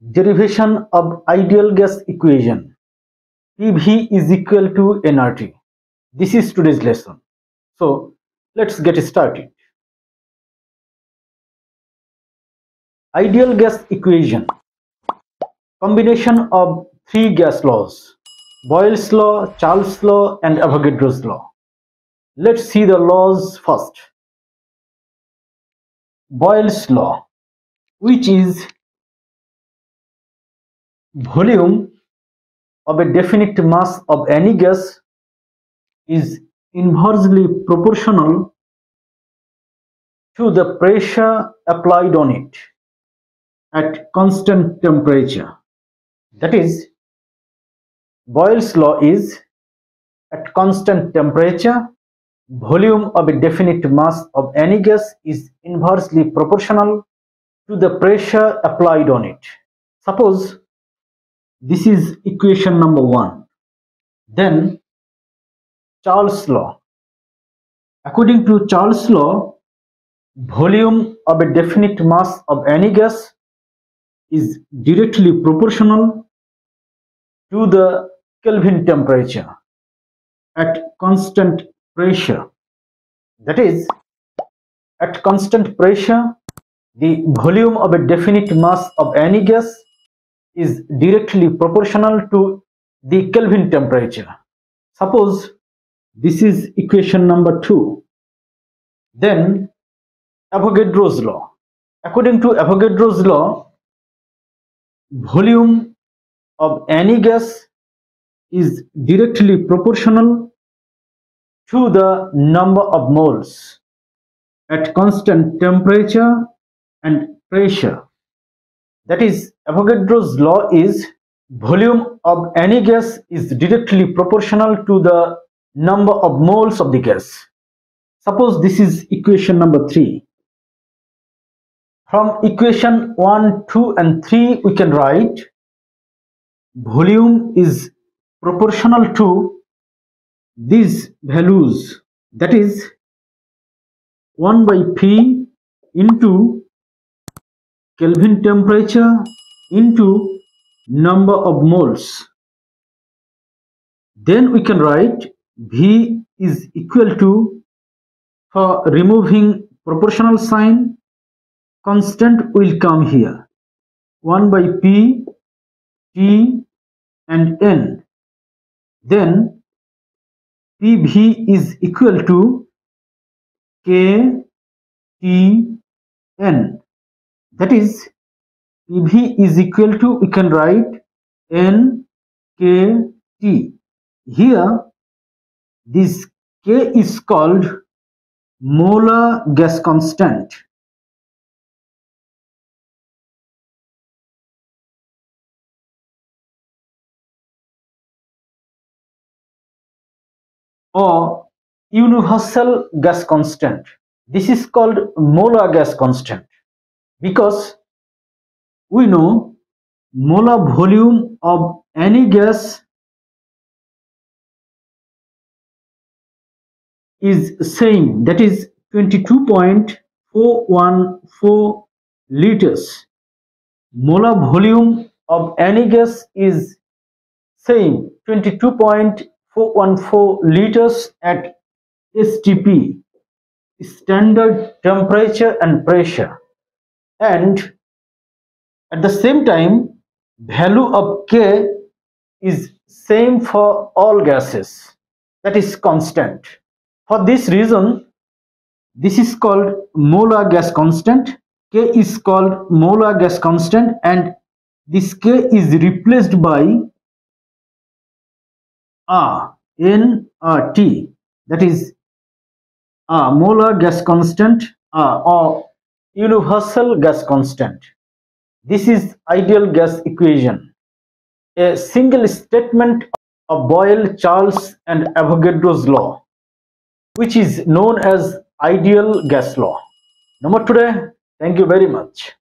Derivation of ideal gas equation PV is equal to nRT. This is today's lesson. So let's get started. Ideal gas equation, combination of three gas laws: Boyle's law, Charles' law and Avogadro's law. Let's see the laws first. Boyle's law, which is volume of a definite mass of any gas is inversely proportional to the pressure applied on it at constant temperature. That is, Boyle's law is, at constant temperature, volume of a definite mass of any gas is inversely proportional to the pressure applied on it. Suppose this is equation number 1. Then Charles' law. According to Charles' law, volume of a definite mass of any gas is directly proportional to the Kelvin temperature at constant pressure. That is, at constant pressure, the volume of a definite mass of any gas is directly proportional to the Kelvin temperature. Suppose this is equation number 2. Then Avogadro's law. According to Avogadro's law, volume of any gas is directly proportional to the number of moles at constant temperature and pressure. That is, Avogadro's law is volume of any gas is directly proportional to the number of moles of the gas. Suppose this is equation number 3. From equation 1, 2 and 3 we can write volume is proportional to these values, that is 1 by P into Kelvin temperature into number of moles. Then we can write V is equal to, for removing proportional sign, constant will come here, 1 by P, T and N. Then PV is equal to K, T, N. That is, PV is equal to, we can write N, K, T. Here, this K is called molar gas constant. Or universal gas constant. This is called molar gas constant because we know molar volume of any gas is same, that is 22.414 liters. Molar volume of any gas is same, 22.414 liters at STP, standard temperature and pressure, and at the same time value of K is same for all gases, that is constant. For this reason, this is called molar gas constant. K is called molar gas constant, and this K is replaced by nRT, that is molar gas constant or universal gas constant. This is ideal gas equation, a single statement of Boyle, Charles and Avogadro's law, which is known as ideal gas law. No more today. Thank you very much.